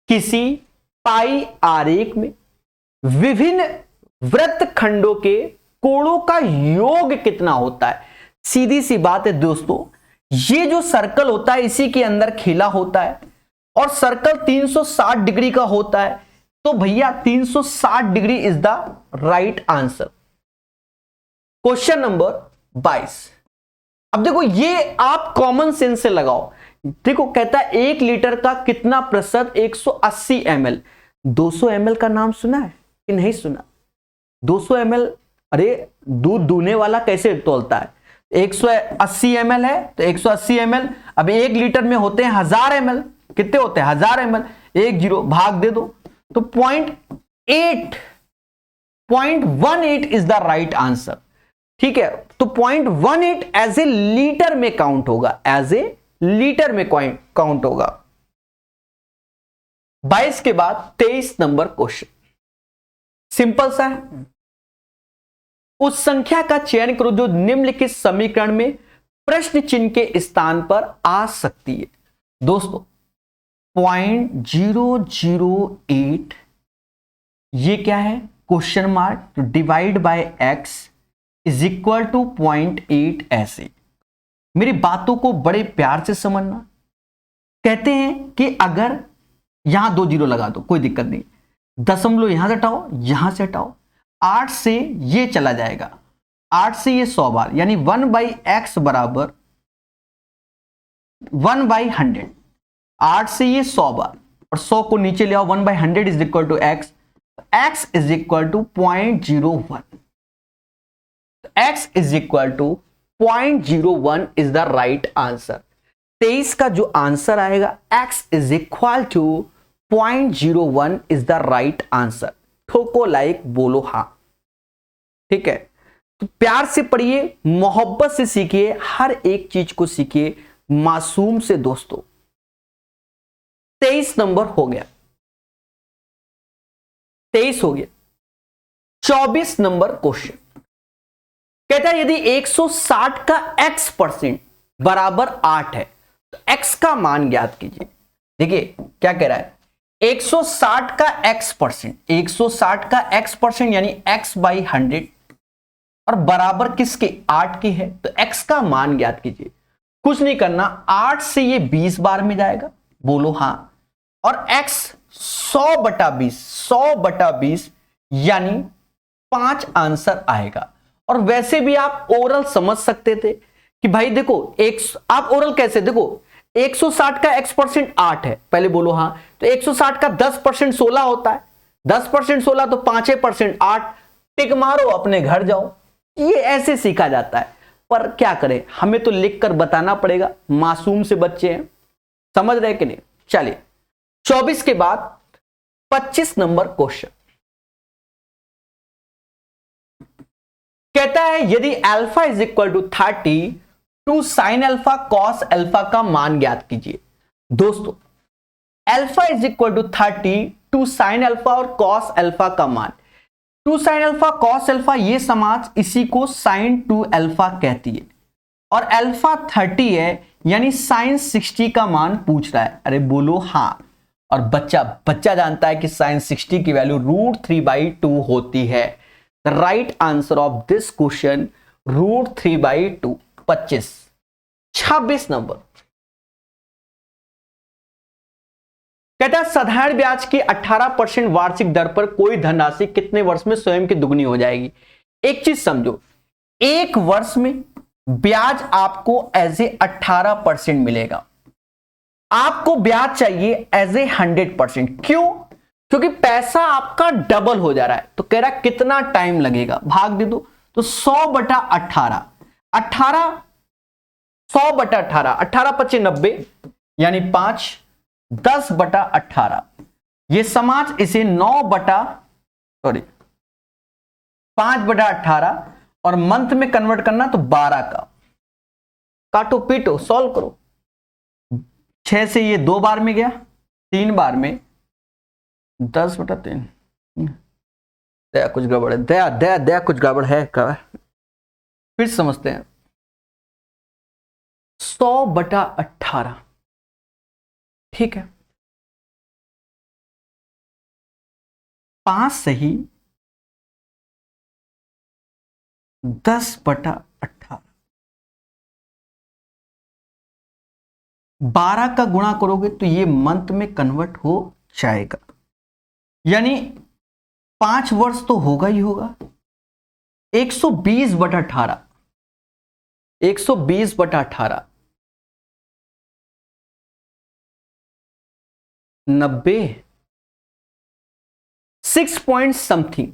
किसी पाई आरेख में विभिन्न वृत्तखंडों के कोणों का योग कितना होता है? सीधी सी बात है दोस्तों, ये जो सर्कल होता है इसी के अंदर खिला होता है और सर्कल 360 डिग्री का होता है, तो भैया 360 degree is the right answer. Question number 22। अब देखो ये आप कॉमन सेंस से लगाओ। देखो कहता है 1 लीटर का कितना प्रतिशत 180 ml। 200 ml का नाम सुना है कि नहीं सुना? 200 ml, अरे दूध दूने वाला कैसे तोलता है? 180 ml है तो 180 ml। अब 1 लीटर में होते हैं 1000 ml। कितने होते हैं? 1000 ml। 1 0 भाग दे दो तो 0.18 इज द राइट आंसर। ठीक है, तो 0.18 एज ए लीटर में काउंट होगा, एज ए लीटर में काउंट होगा। 22 के बाद 23 नंबर क्वेश्चन सिंपल सा है। उस संख्या का चयन करो जो निम्नलिखित समीकरण में प्रश्न चिन्ह के स्थान पर आ सकती है। दोस्तों 0.008 ये क्या है? क्वेश्चन मार्क, तो divide by x is equal to 0.8। ऐसे मेरी बातों को बड़े प्यार से समझना। कहते हैं कि अगर यहां 2 0 लगा दो, कोई दिक्कत नहीं, दशमलव यहां से हटाओ, यहां से हटाओ, 8 से ये चला जाएगा, 8 से ये 100 बार, यानी 1/x बराबर 1/100। 8 से ये 100 बार और 100 को नीचे ले आओ, 1/100 is equal to x। x is equal to 0.01। x is equal to 0.01 is the right answer. 23 का जो आंसर आएगा x is equal to 0.01 is the right answer. ठोको लाइक, बोलो हां। ठीक है, तो प्यार से पढ़िए, मोहब्बत से सीखिए, हर एक चीज को सीखिए मासूम से दोस्तों। 23 नंबर हो गया, 23 हो गया। 24 नंबर क्वेश्चन कहता है यदि 160 का x% बराबर 8 है तो x का मान ज्ञात कीजिए। देखिए क्या कह रहा है, 160 का x%, 160 का x% यानी x/100 और बराबर किसके? 8 की है, तो x का मान ज्ञात कीजिए। कुछ नहीं करना, 8 से ये 20 बार में जाएगा, बोलो हां, और x 100/20, 100/20 यानी 5 आंसर आएगा। और वैसे भी आप ओरल समझ सकते थे कि भाई देखो आप ओरल कैसे, देखो 160 का x% 8 है, पहले बोलो हां, तो 160 का 10% 16 होता है, 10% 16 तो 5% 8, टिक मारो अपने घर जाओ। ये ऐसे सीखा जाता है, पर क्या करें, हमें तो लिखकर बताना पड़ेगा, मासूम से बच्चे हैं, समझ रहे कि नहीं। चलिए 24 के बाद 25 नंबर क्वेश्चन कहता है यदि alpha is equal to 30 two sine alpha cos alpha का मान ज्ञात कीजिए। दोस्तों alpha is equal to 30 two sine alpha और कॉस अल्फा का मान, 2 साइन अल्फा कॉस अल्फा ये समाज इसी को साइन 2 अल्फा कहती है, और अल्फा 30 है यानी साइन 60 का मान पूछ रहा है। अरे बोलो हां, और बच्चा जानता है कि साइन 60 की वैल्यू √3/2 होती है। The right answer of this question √3/2। 26 number कहता है साधारण ब्याज की 18% वार्षिक दर पर कोई धनराशि कितने वर्ष में स्वयं की दुगनी हो जाएगी। एक चीज समझो, एक वर्ष में ब्याज आपको एज ए 18% मिलेगा, आपको ब्याज चाहिए एज ए 100%। क्यों? क्योंकि पैसा आपका डबल हो जा रहा है। तो कह रहा है कितना टाइम लगेगा, भाग दे दो, तो 100/18, 100/18, 18×5 90 यानी 5, 10/18, ये समाज इसे 5/18 और मंथ में कन्वर्ट करना तो 12 का, काटो पीटो सॉल्व करो। 6 से ये 2 बार में गया, 3 बार में 10/3। दया कुछ गड़बड़ है, दया कुछ गड़बड़ है, फिर समझते हैं। 100/18, ठीक है, 5 सही 10/18, 12 का गुणा करोगे तो ये मंथ में कन्वर्ट हो जाएगा, यानी 5 वर्ष तो होगा ही होगा। 120/18, 120/18 90, 6 पॉइंट समथिंग,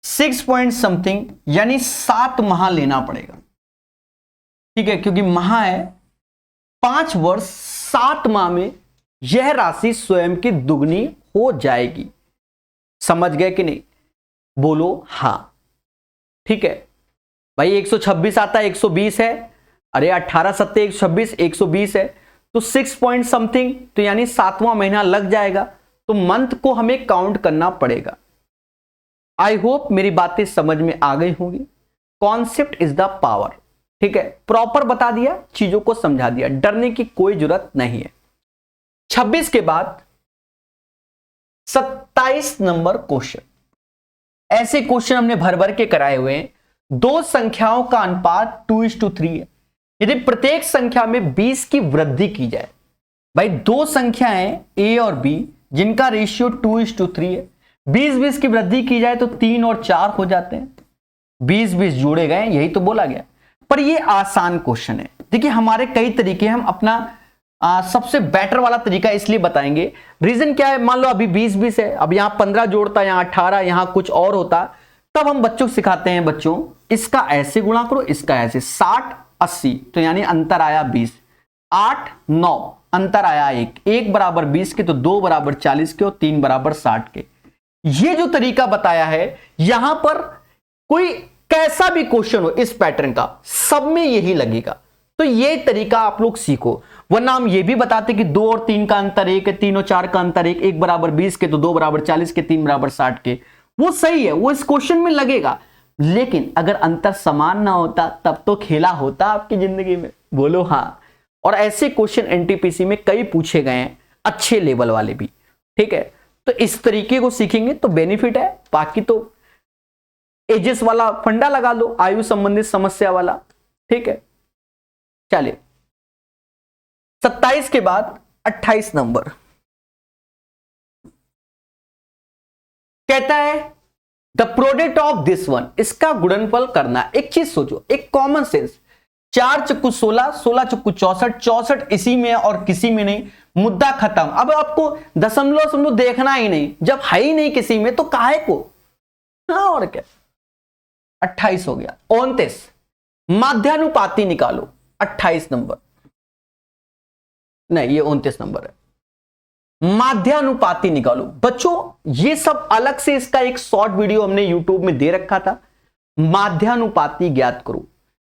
6 पॉइंट समथिंग, यानी 7 माह लेना पड़ेगा, ठीक है, क्योंकि माह है 5 वर्ष 7 माह में यह राशि स्वयं की दुगनी हो जाएगी। समझ गए कि नहीं? बोलो हां, ठीक है भाई। 126 आता है, 120 है, अरे 18 सत्ते 126, 120 है तो 6 पॉइंट समथिंग, तो यानी 7वां महीना लग जाएगा, तो मंथ को हमें काउंट करना पड़ेगा। आई होप मेरी बातें समझ में आ गई होंगी। कॉन्सेप्ट इज द पावर, ठीक है, प्रॉपर बता दिया, चीजों को समझा दिया, डरने की कोई जरूरत नहीं है। 26 के बाद 27 नंबर क्वेश्चन, ऐसे क्वेश्चन हमने भर भर के कराए हुए हैं। दो संख्याओं का अनुपात 2:3 है, यदि प्रत्येक संख्या में 20 की वृद्धि की जाए, भाई दो संख्याएं ए और बी जिनका रेशियो 2:3 है, 20-20 की वृद्धि की जाए तो 3 और 4 हो जाते हैं, 20-20 जोड़े गए, यही तो बोला गया। पर ये आसान क्वेश्चन है। देखिए हमारे कई तरीके, हम अपना सबसे बेटर वाला तरीका इसलिए बताएंगे। रीजन क्या है, मान लो अभी 20-20 है, अब यहां 15 जोड़ता, यहां 18, यहां कुछ और होता, तब हम बच्चों को सिखाते हैं, बच्चों इसका ऐसे गुणा करो, इसका ऐसे, 60-80, तो यानी अंतर आया 20, 8-9 अंतर आया 1 बराबर 20 के, तो 2 बराबर 40 के और 3 बराबर 60 के। ये जो तरीका बताया है, यहां पर कोई कैसा भी क्वेश्चन हो इस पैटर्न का, सब में यही लगेगा। तो ये तरीका आप लोग सीखो, वरना हम ये भी बताते कि 2 और 3 का अंतर 1 है, 3 और 4 का अंतर 1 बराबर 20 के, तो 2 बराबर 40 के, 3 बराबर 60 के। वो सही है, वो इस क्वेश्चन में लगेगा, लेकिन अगर अंतर समान ना होता तब तो खेला होता आपकी जिंदगी में। बोलो हां। और ऐसे क्वेश्चन एनटीपीसी में कई पूछे गए हैं, अच्छे लेवल वाले भी, ठीक है। तो इस तरीके को सीखेंगे तो बेनिफिट है, बाकी तो एजेस वाला फंडा लगा लो, आयु संबंधित समस्या वाला, ठीक है। चलिए 27 के बाद 28 नंबर कहता है the product of this one, इसका गुणनफल करना। एक चीज सोचो, एक कॉमन सेंस, 4 चक्कू 16, 16 चक्कू 64, 64 इसी में और किसी में नहीं, मुद्दा खत्म। अब आपको दशमलव देखना ही नहीं, जब है ही नहीं किसी में तो काहे को, हाँ और क्या। 28 हो गया। 29 माध्यानुपाती निकालो, 28 नंबर नहीं, ये 29 नंबर है। माध्यानुपाती निकालो बच्चों, ये सब अलग से इसका एक शॉर्ट वीडियो हमने यूट्यूब में दे रखा था, माध्यानुपाती ज्ञात करो,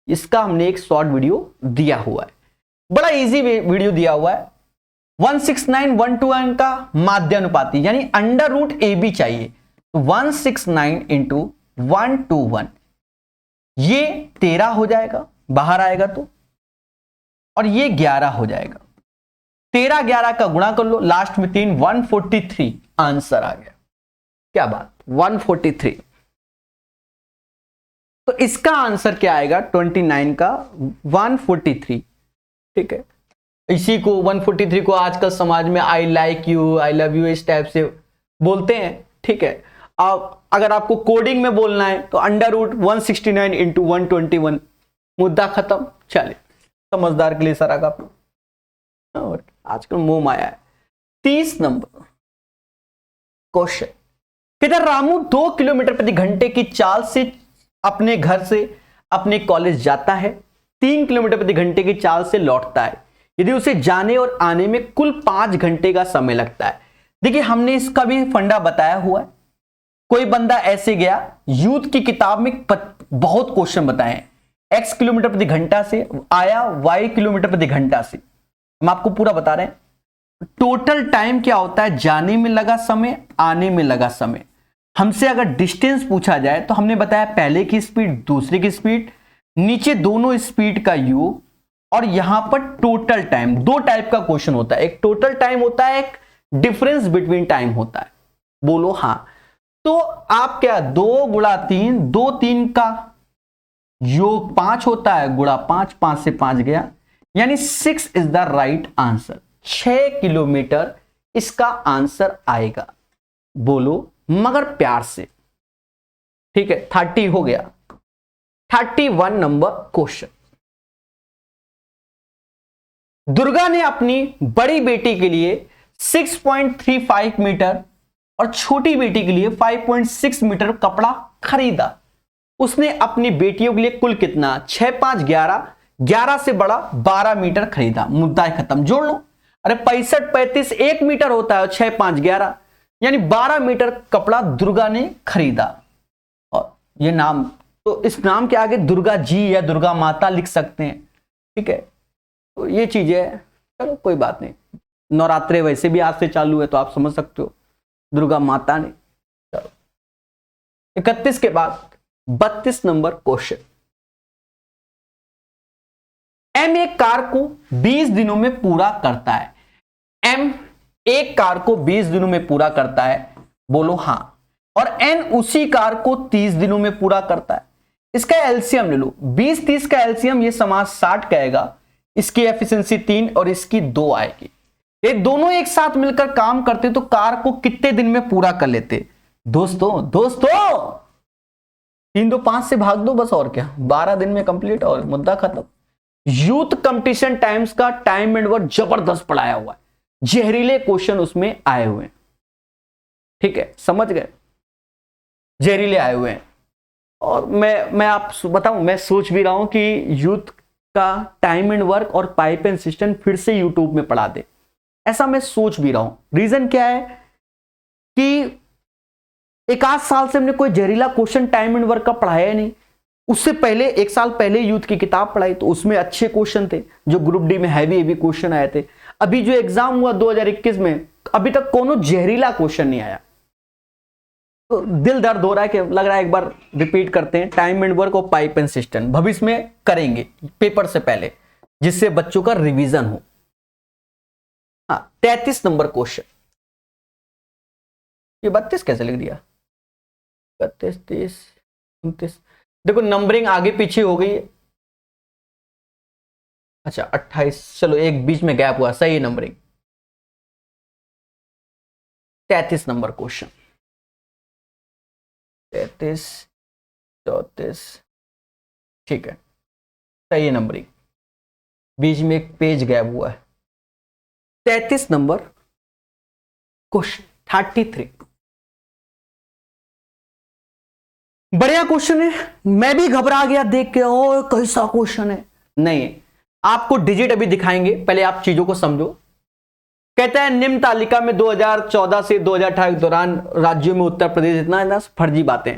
इसका हमने एक शॉर्ट वीडियो दिया हुआ है, बड़ा इजी वीडियो दिया हुआ है। 169:1 का माध्यानुपाती यानी अंडर रूट ए बी चाहिए, 169 × 121, ये 13 हो जाएगा, बाहर आएगा तो, और ये 11 हो जाएगा। 13-11 का गुणा कर लो, लास्ट में 3, 143 आंसर आ गया। क्या बात, 143। तो इसका आंसर क्या आएगा 29 का 143, ठीक है। इसी को 143 को आजकल समाज में I like you, I love you इस टाइप से बोलते हैं, ठीक है। अब अगर आपको कोडिंग में बोलना है तो अंडर रूट 169 × 121, मुद्दा खत्म। चलिए समझदार के लिए सारा का, और आजकल मुंह माया है। 30 नंबर क्वेश्चन कहता रामू 2 किलोमीटर प्रति घंटे की चाल से अपने घर से अपने कॉलेज जाता है, 3 किलोमीटर प्रति घंटे की चाल से लौटता है, यदि उसे जाने और आने में कुल 5 घंटे का समय लगता है। देखिए हमने इसका भी फंडा बताया हुआ है। कोई बंदा ऐसे गया, यूथ की किताब में बहुत क्वेश्चन बताए हैं, x किलोमीटर प्रति घंटा से आया, y किलोमीटर प्रति घंटा से, हम आपको पूरा बता रहे हैं। टोटल टाइम क्या होता है, जाने में लगा समय, आने में लगा समय। हमसे अगर डिस्टेंस पूछा जाए तो हमने बताया पहले की स्पीड, दूसरे की स्पीड, नीचे दोनों स्पीड का योग, और यहां पर टोटल टाइम, दो टाइप का क्वेश्चन होता है, एक टोटल टाइम होता है, एक डिफरेंस बिटवीन टाइम होता है। बोलो हां। तो आप क्या 2 गुणा 3, 2 3 का योग 5 होता है, गुणा 5, 5 से 5 गया, यानी 6 is the right answer. 6 kilometre इसका आंसर आएगा। बोलो मगर प्यार से, ठीक है। 30 हो गया। 31 नंबर क्वेश्चन। दुर्गा ने अपनी बड़ी बेटी के लिए 6.35 मीटर और छोटी बेटी के लिए 5.6 मीटर कपड़ा खरीदा। उसने अपनी बेटियों के लिए कुल कितना, 6 5 11, 11 से बड़ा 12 मीटर खरीदा। मुद्दा खत्म। जोड़ लो। अरे 65 35 1 मीटर होता है, 6 5 11, यानी 12 मीटर कपड़ा दुर्गा ने खरीदा। और ये नाम, तो इस नाम के आगे दुर्गा जी या दुर्गा माता लिख सकते हैं, ठीक है। तो ये चीजें है, चलो कोई बात नहीं। नवरात्रे वैसे भी आज से चालू है, तो आप समझ सकते हो दुर्गा माता ने। चलो 31 के बाद 32 नंबर क्वेश्चन। एम एक कार को 20 दिनों में पूरा करता है। एम एक कार को 20 दिनों में पूरा करता है। बोलो हां। और एन उसी कार को 30 दिनों में पूरा करता है। इसका एलसीएम ले लो। 20 30 का एलसीएम ये समास 60 का आएगा। इसकी एफिशिएंसी 3 और इसकी 2 आएगी। ये दोनों एक साथ मिलकर काम करते तो कार को कितने दिन में पूरा कर लेते? दोस्तों 3 2 5 से भाग दो बस, और क्या, 12 दिन में कंप्लीट और मुद्दा खत्म। यूथ कंपटीशन टाइम्स का टाइम एंड वर्क जबरदस्त पढ़ाया हुआ है, जहरीले क्वेश्चन उसमें आए हुए हैं, ठीक है, समझ गए, जहरीले आए हुए हैं। और मैं आप बताऊं, मैं सोच भी रहा हूं कि यूथ का टाइम एंड वर्क और पाइप एंड सिस्टम फिर से यूट्यूब में पढ़ा दे, ऐसा मैं सोच भी रहा हूं। रीजन क्या है कि एक आध साल से हमने कोई जहरीला क्वेश्चन टाइम एंड वर्क का पढ़ाया नहीं। उससे पहले 1 साल पहले यूथ की किताब पढ़ाई तो उसमें अच्छे क्वेश्चन थे, जो ग्रुप डी में हैवी क्वेश्चन आए थे। अभी जो एग्जाम हुआ 2021 में, अभी तक कोनो जहरीला क्वेश्चन नहीं आया। तो दिल दर्द हो रहा है कि लग रहा है एक बार रिपीट करते हैं। टाइम एंड वर्क और पाइप एंड सिस्टम भविष्य में करेंगे पेपर से पहले, जिससे बच्चों का रिवीजन हो। हाँ 33 नंबर क्वेश्चन। ये 32 कैसे लिख दिया? 32 30 29, देखो नंबरिंग आगे पीछे हो गई। अच्छा 28, चलो एक बीच में गैप हुआ, सही नंबरिंग। 33 number question. 33 34, ठीक है, सही नंबरिंग, बीच में एक पेज गैप हुआ है। 33 नंबर क्वेश्चन। 33 बढ़िया क्वेश्चन है। मैं भी घबरा गया देख के, ओ कैसा क्वेश्चन है। नहीं, आपको डिजिट अभी दिखाएंगे, पहले आप चीजों को समझो। कहता है निम्न तालिका में 2014 से 2018 के दौरान राज्यों में उत्तर प्रदेश, इतना फर्जी बातें।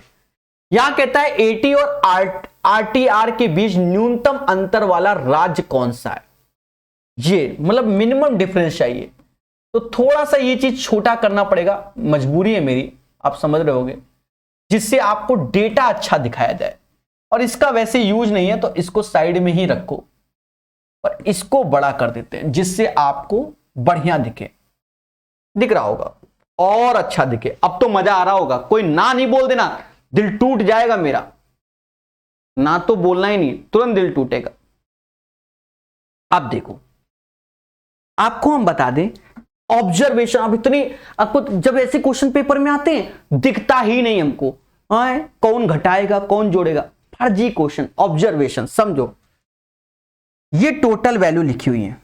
यहां कहता है एटी और आरटीआर के बीच न्यूनतम अंतर वाला राज्य कौन सा है। ये मतलब मिनिमम डिफरेंस चाहिए, तो थोड़ा सा ये चीज छोटा करना पड़ेगा, मजबूरी है मेरी, आप समझ रहे होगे, जिससे आपको डेटा अच्छा दिखाया जाए। और इसका वैसे यूज नहीं है तो इसको साइड में ही रखो और इसको बड़ा कर देते हैं, जिससे आपको बढ़िया दिखे, दिख रहा होगा और अच्छा दिखे। अब तो मजा आ रहा होगा। कोई ना नहीं बोल देना, दिल टूट जाएगा मेरा। ना तो बोलना ही नहीं, तुरंत दिल टूटेगा। अब देखो, आपको हम बता दें ऑब्जर्वेशन। अब इतनी आपको जब ऐसे क्वेश्चन पेपर में आते हैं दिखता ही नहीं हमको, कौन घटाएगा कौन जोड़ेगा, फर्जी क्वेश्चन। ऑब्जर्वेशन समझो, ये टोटल वैल्यू लिखी हुई है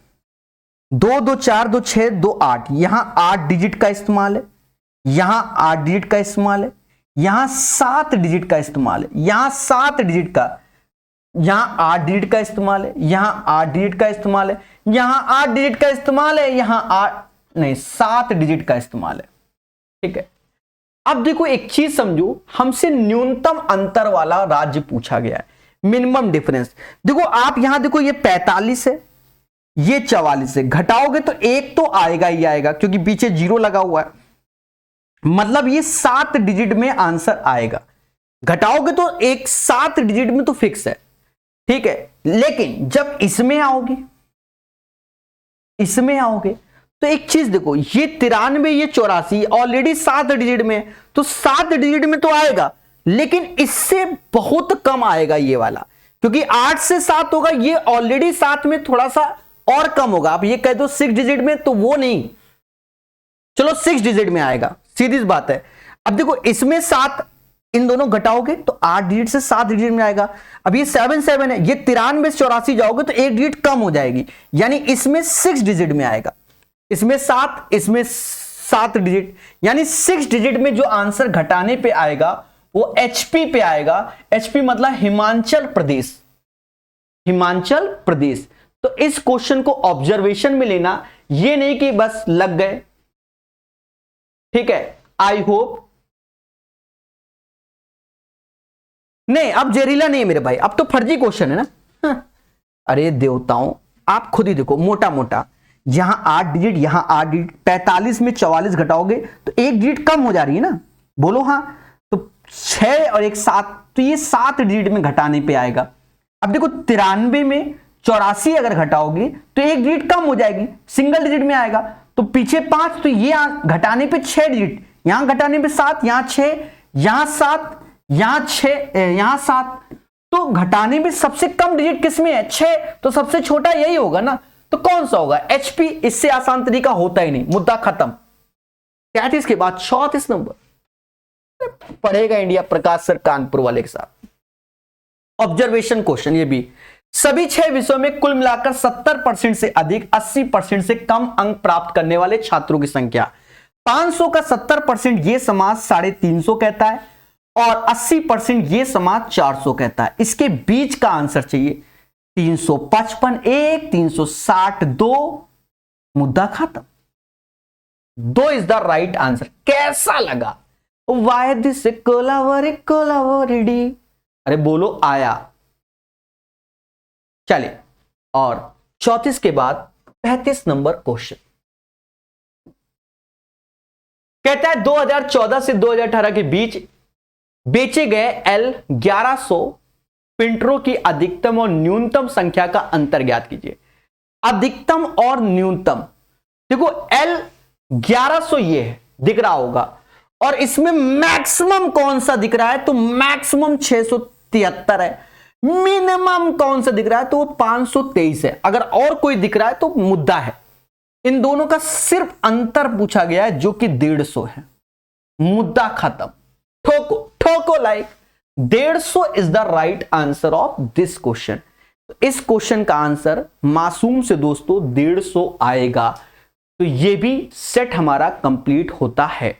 2 2 4 2 6 2 8। यहां 8 डिजिट का इस्तेमाल है, यहां 8 डिजिट का इस्तेमाल है, यहां 7 डिजिट का इस्तेमाल है, यहां 7 डिजिट का, यहां 8 डिजिट का इस्तेमाल है, यहां 8 डिजिट का इस्तेमाल है, यहां 8 डिजिट का इस्तेमाल है, यहां 7 डिजिट का इस्तेमाल है, ठीक है। अब देखो एक चीज समझो, हमसे न्यूनतम अंतर वाला राज्य पूछा गया है, मिनिमम डिफरेंस। देखो आप यहां देखो, ये 45 है, ये 44 है, घटाओगे तो एक तो आएगा ही आएगा, क्योंकि पीछे 0 लगा हुआ है, मतलब ये 7 डिजिट में आंसर आएगा। घटाओगे तो एक 7 डिजिट में तो फिक्स है, ठीक है, लेकिन जब इसमें आओगे तो एक चीज देखो, ये 93 ये 84 ऑलरेडी 7 डिजिट में है, तो 7 डिजिट में तो आएगा, लेकिन इससे बहुत कम आएगा ये वाला, क्योंकि 8 से 7 होगा, ये ऑलरेडी 7 में थोड़ा सा और कम होगा। आप ये कह दो 6 डिजिट में, तो वो नहीं, चलो 6 डिजिट में आएगा, सीधी सी बात है। अब देखो इसमें 7 इन दोनों घटाओगे तो 8 डिजिट से 7 डिजिट में आएगा। अब ये 7 है, ये 93 से 84 जाओगे तो 1 डिजिट कम हो जाएगी, यानी इसमें 6 डिजिट में आएगा। इसमें 7, इसमें 7 डिजिट, यानी 6 डिजिट में जो आंसर घटाने पे आएगा वो एचपी पे आएगा। एचपी मतलब हिमाचल प्रदेश, हिमाचल प्रदेश। तो इस क्वेश्चन को ऑब्जर्वेशन में लेना, ये नहीं कि बस लग गए, ठीक है। आई होप नहीं, अब जहरीला नहीं है मेरे भाई, अब तो फर्जी क्वेश्चन है ना। अरे देवताओं, आप खुद ही देखो, मोटा मोटा यहां 8 डिजिट, यहां 8 डिजिट, 45 में 44 घटाओगे तो 1 डिजिट कम हो जा रही है ना, बोलो हाँ। तो 6 और 1 7, तो ये 7 डिजिट में घटाने पे आएगा। अब देखो 93 में 84 अगर घटाओगे तो 1 डिजिट कम हो जाएगी, सिंगल डिजिट में आएगा। तो पीछे 5, तो ये घटाने पे 6 डिजिट, यहां घटाने पे 7, यहां 6, यहां 7, यहां 6, यहां 7, तो घटाने में सबसे कम डिजिट किसमें है? 6, तो सबसे छोटा यही होगा ना, तो कौन सा होगा? एचपी। इससे आसान तरीका होता ही नहीं, मुद्दा खत्म। 33 के बाद 34 नंबर पढ़ेगा इंडिया प्रकाश सर कानपुर वाले के साथ। ऑब्जर्वेशन क्वेश्चन, ये भी सभी 6 विषयों में कुल मिलाकर 70% से अधिक 80% से कम अंक प्राप्त करने वाले छात्रों की संख्या। 500 का 70% ये समाज 350 कहता है और 80% ये समाज 400 कहता है। इसके बीच का आंसर चाहिए। 355 1, 360 2, मुद्दा खत्म। 2 इज द राइट आंसर। कैसा लगा? वाई दिस कोलावरी, अरे बोलो आया। चलिए, और 34 के बाद 35 नंबर क्वेश्चन कहता है 2014 से 2018 के बीच बेचे गए L1100 प्रिंटरों की अधिकतम और न्यूनतम संख्या का अंतर ज्ञात कीजिए। अधिकतम और न्यूनतम, देखो L1100 ये है, दिख रहा होगा, और इसमें मैक्सिमम कौन सा दिख रहा है? तो मैक्सिमम 673 है। मिनिमम कौन सा दिख रहा है? तो वो 523 है। अगर और कोई दिख रहा है तो मुद्दा है। इन दोनों का सिर्फ अंतर पूछा गया है जो कि 150 है। मुद्दा खत्म। ठोको ठोको like. 150 is the right answer of this question. इस क्वेश्चन का आंसर मासूम से दोस्तों 150 आएगा। तो ये भी सेट हमारा कंप्लीट होता है।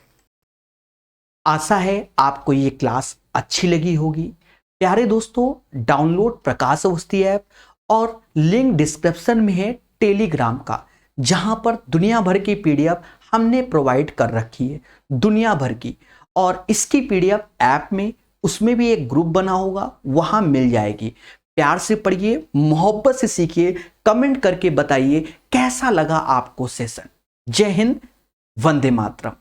आशा है आपको ये क्लास अच्छी लगी होगी। प्यारे दोस्तों, डाउनलोड प्रकाश अवस्थी ऐप और लिंक डिस्क्रिप्शन में है टेलीग्राम का, जहां पर दुनिया भर की पीडीएफ हमने प्रोवाइड कर रखी है, दुनिया भर की। और इसकी पीडीएफ ऐप में, उसमें भी एक ग्रुप बना होगा, वहां मिल जाएगी। प्यार से पढ़िए, मोहब्बत से सीखिए, कमेंट करके बताइए कैसा लगा आपको सेशन। जय हिंद, वंदे मातरम।